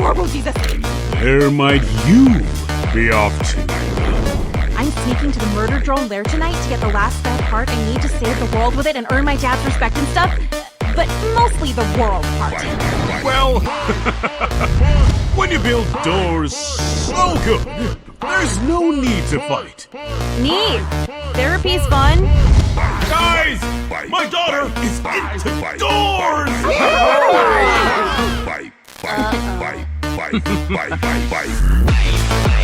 horrible, Jesus! Where might you be off to? I'm sneaking to the murder drone lair tonight to get the last spare part I need to save the world with it and earn my dad's respect and stuff. But mostly the world part. Well, when you build doors so good, there's no need to fight. Neat! Therapy's fun. Guys! My daughter is into doors! Bye.